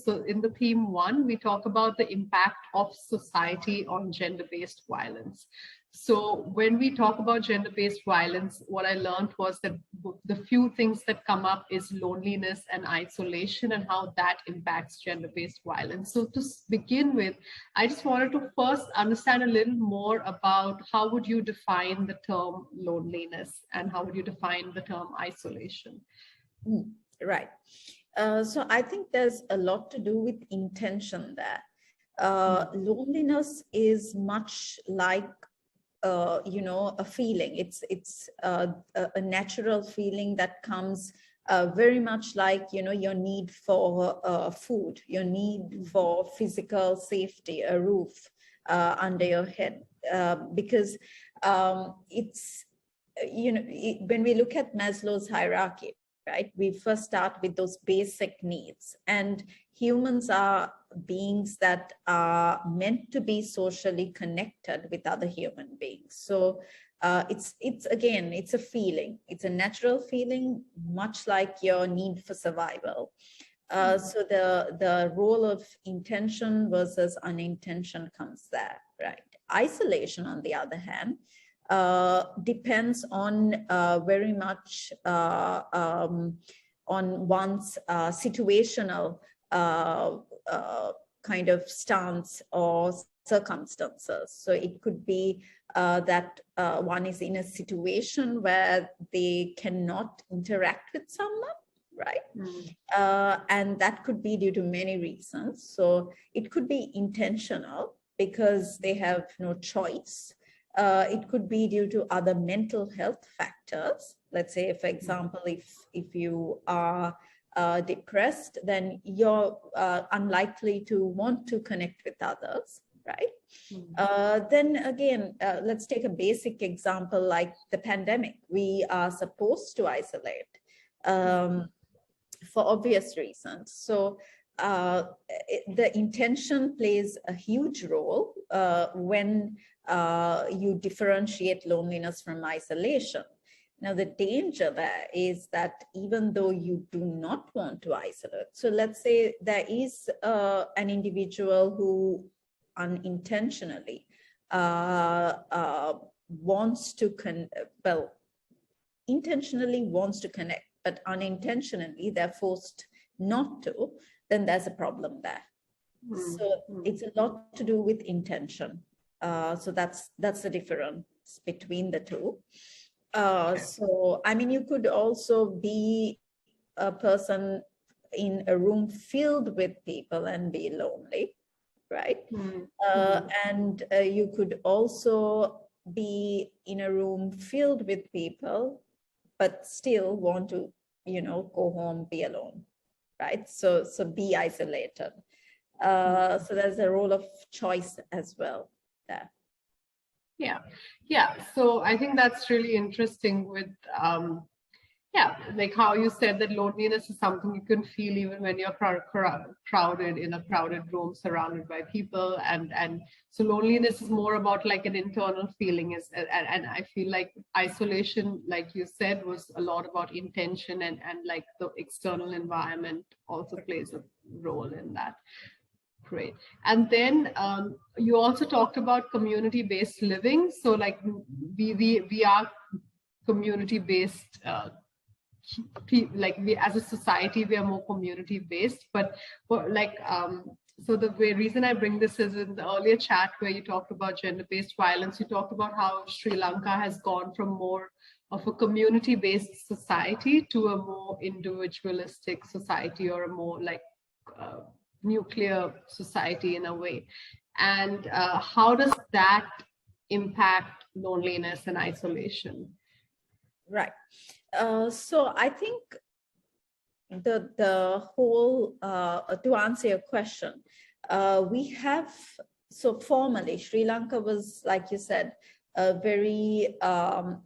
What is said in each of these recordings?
So in the theme 1, we talk about the impact of society on gender-based violence. So when we talk about gender-based violence, what I learned was that the few things that come up is loneliness and isolation, and how that impacts gender-based violence. So to begin with, I just wanted to first understand a little more about how would you define the term loneliness and how would you define the term isolation? Right. So I think there's a lot to do with intention there. Loneliness is much like a feeling. It's a natural feeling that comes very much like, your need for food, your need for physical safety, a roof under your head, because it's, when we look at Maslow's hierarchy, right, we first start with those basic needs, and humans are beings that are meant to be socially connected with other human beings. So it's a feeling. It's a natural feeling, much like your need for survival. So the role of intention versus unintention comes there, right? Isolation, on the other hand, depends on very much on one's situational kind of stance or circumstances. So it could be that one is in a situation where they cannot interact with someone, right? And that could be due to many reasons. So it could be intentional because they have no choice. It could be due to other mental health factors. Let's say, for example, if you are depressed, then you're unlikely to want to connect with others, right? Then again, let's take a basic example like the pandemic. We are supposed to isolate for obvious reasons. So the intention plays a huge role when you differentiate loneliness from isolation. Now, the danger there is that even though you do not want to isolate, so let's say there is an individual who unintentionally intentionally wants to connect, but unintentionally they're forced not to, then there's a problem there. So it's a lot to do with intention. So that's the difference between the two. So, I mean, you could also be a person in a room filled with people and be lonely, right? And you could also be in a room filled with people, but still want to, go home, be alone, right? So be isolated. So there's a role of choice as well there. Yeah. So I think that's really interesting with, like how you said that loneliness is something you can feel even when you're crowded in a crowded room surrounded by people. And so loneliness is more about like an internal feeling and I feel like isolation, like you said, was a lot about intention and like the external environment also plays a role in that. Great. And then you also talked about community-based living. So like we are community-based, like we as a society, we are more community-based, but like, so the reason I bring this is in the earlier chat where you talked about gender-based violence, you talked about how Sri Lanka has gone from more of a community-based society to a more individualistic society or a more like, nuclear society in a way. And how does that impact loneliness and isolation? Right. So I think the whole, to answer your question, we have, so formally, Sri Lanka was, like you said, very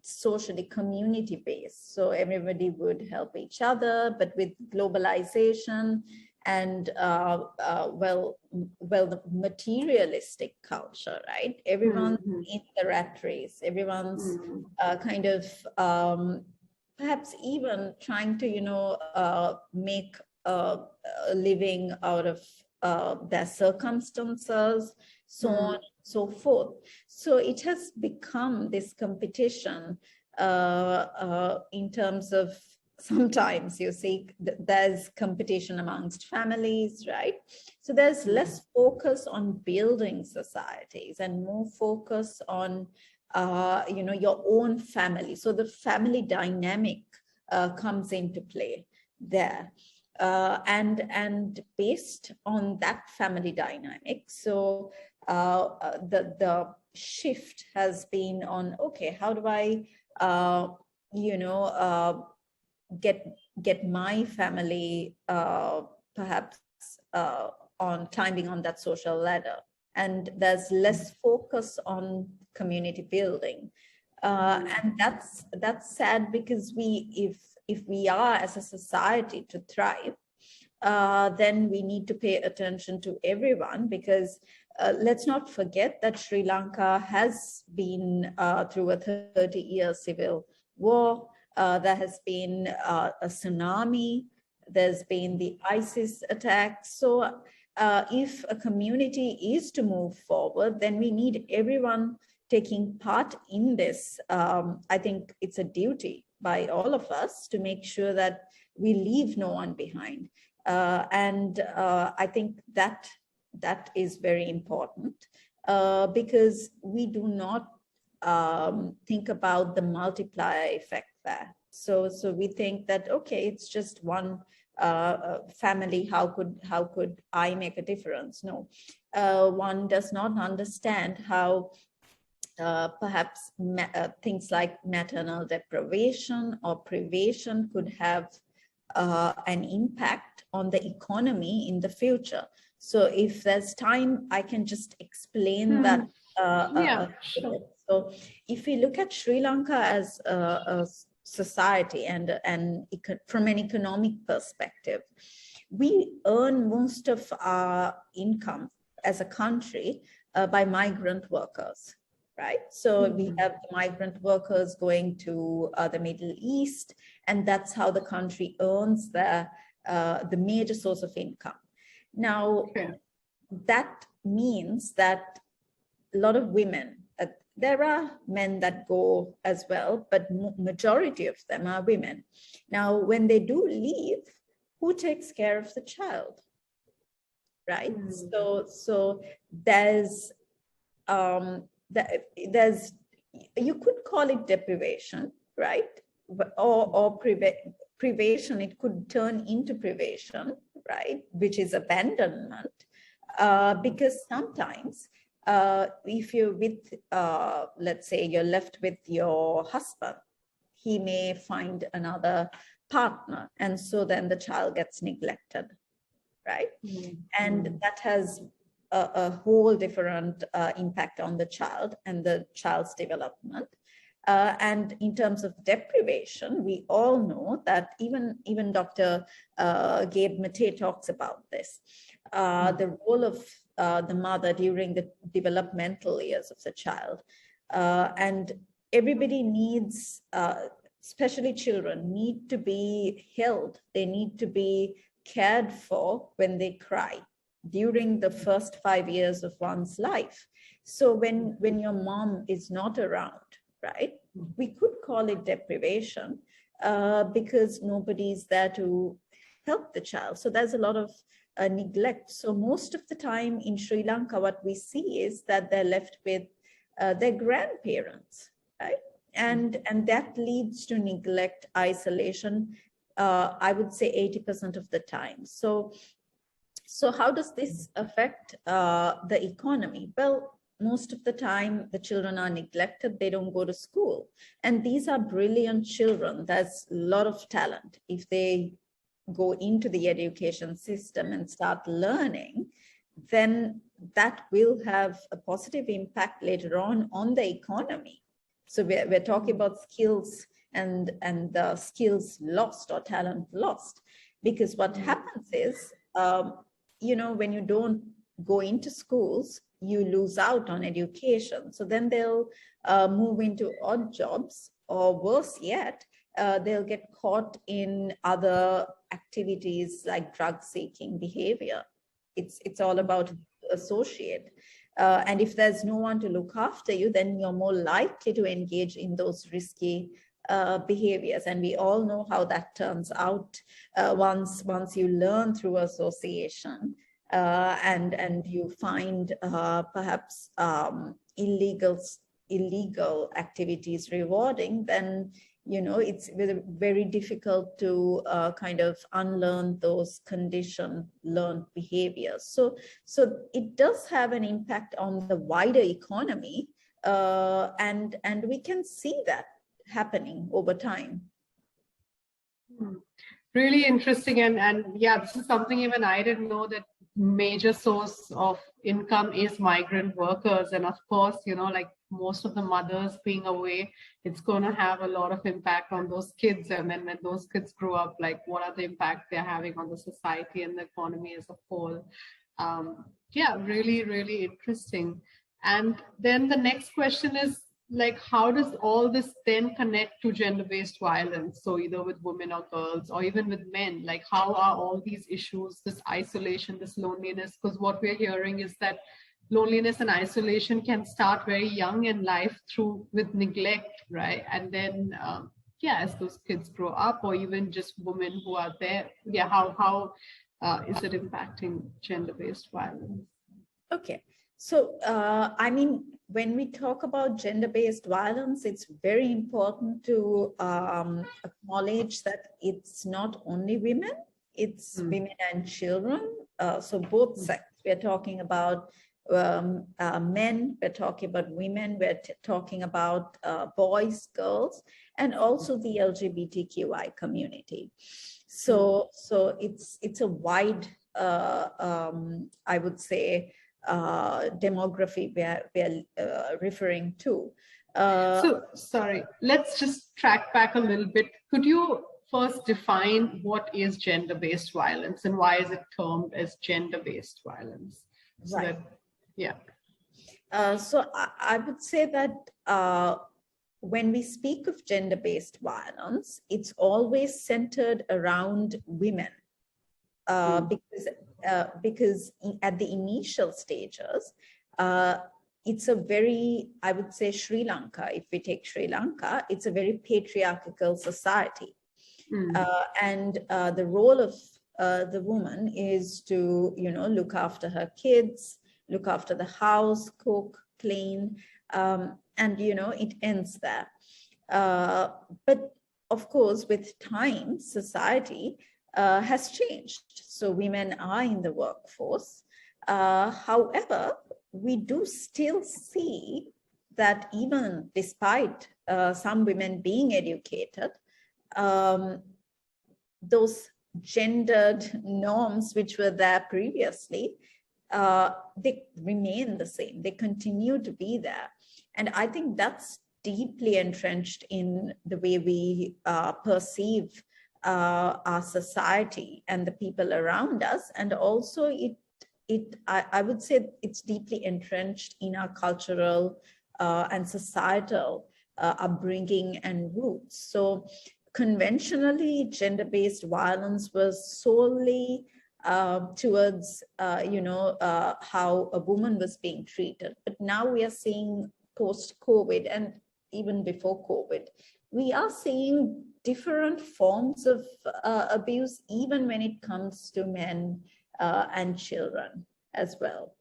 socially community-based. So everybody would help each other, but with globalization, and the materialistic culture, right? Everyone's in the rat race. Everyone's kind of perhaps even trying to, make living out of their circumstances, so on and so forth. So it has become this competition in terms of, sometimes you see there's competition amongst families, right? So there's less focus on building societies and more focus on, your own family. So the family dynamic comes into play there. And based on that family dynamic, so the shift has been on, okay, how do I, get my family perhaps on climbing on that social ladder, and there's less focus on community building, and that's sad, because if we are as a society to thrive, then we need to pay attention to everyone, because let's not forget that Sri Lanka has been through a 30-year civil war. There has been a tsunami. There's been the ISIS attack. So if a community is to move forward, then we need everyone taking part in this. I think it's a duty by all of us to make sure that we leave no one behind. And I think that is very important, because we do not think about the multiplier effect there. So we think that, okay, it's just one family, how could I make a difference? No, one does not understand how perhaps things like maternal deprivation or privation could have an impact on the economy in the future. So if there's time, I can just explain that. Sure. So if we look at Sri Lanka as a society and from an economic perspective, we earn most of our income as a country by migrant workers, right? So we have the migrant workers going to the Middle East, and that's how the country earns the major source of income. Now, that means that a lot of women, there are men that go as well, but majority of them are women. Now, when they do leave, who takes care of the child, right? So there's you could call it deprivation, right? Or privation. It could turn into privation, right? Which is abandonment, because sometimes if you're with, let's say you're left with your husband, he may find another partner, and so then the child gets neglected, right? And that has a whole different impact on the child and the child's development. And in terms of deprivation, we all know that even Dr. Gabe Mate talks about this, the role of the mother during the developmental years of the child. And everybody needs, especially children, need to be held. They need to be cared for when they cry during the first 5 years of one's life. So when your mom is not around, right, we could call it deprivation, because nobody's there to help the child. So there's a lot of neglect. So most of the time in Sri Lanka, what we see is that they're left with their grandparents, right? And that leads to neglect, isolation, I would say 80% of the time. So how does this affect the economy? Well, most of the time, the children are neglected. They don't go to school. And these are brilliant children. There's a lot of talent. If they go into the education system and start learning, then that will have a positive impact later on the economy. So we're talking about skills and the skills lost or talent lost. Because what happens is, when you don't go into schools, you lose out on education. So then they'll move into odd jobs, or worse yet, they'll get caught in other activities like drug-seeking behavior. It's all about associate. And if there's no one to look after you, then you're more likely to engage in those risky behaviors. And we all know how that turns out once you learn through association and you find perhaps illegal activities rewarding, then it's very difficult to kind of unlearn those conditioned learned behaviors. So it does have an impact on the wider economy, and we can see that happening over time. Really interesting, and yeah, this is something even I didn't know, that major source of income is migrant workers, and of course, like most of the mothers being away, it's going to have a lot of impact on those kids, and then when those kids grow up, like what are the impact they're having on the society and the economy as a whole. Yeah, really, really interesting. And then the next question is, like, how does all this then connect to gender-based violence? So either with women or girls, or even with men, like how are all these issues, this isolation, this loneliness? Because what we're hearing is that loneliness and isolation can start very young in life with neglect, right? And then, as those kids grow up, or even just women who are there, how is it impacting gender-based violence? Okay. So, when we talk about gender-based violence, it's very important to acknowledge that it's not only women, it's women and children. So both sexes. We're talking about men, we're talking about women, we're talking about boys, girls, and also the LGBTQI community. So it's a wide, I would say, demography we're referring to. So sorry, let's just track back a little bit. Could you first define what is gender-based violence and why is it termed as gender-based violence? So right. So I would say that when we speak of gender-based violence, it's always centered around women. Because at the initial stages, it's a very, I would say, Sri Lanka, if we take Sri Lanka, it's a very patriarchal society. And the role of the woman is to, look after her kids, look after the house, cook, clean, and, it ends there. But of course, with time, society has changed. So women are in the workforce. However, we do still see that even despite some women being educated, those gendered norms which were there previously, they remain the same. They continue to be there. And I think that's deeply entrenched in the way we perceive our society and the people around us. And also I would say it's deeply entrenched in our cultural and societal upbringing and roots. So conventionally, gender-based violence was solely towards, how a woman was being treated. But now we are seeing post-COVID and even before COVID, we are seeing different forms of abuse, even when it comes to men and children as well.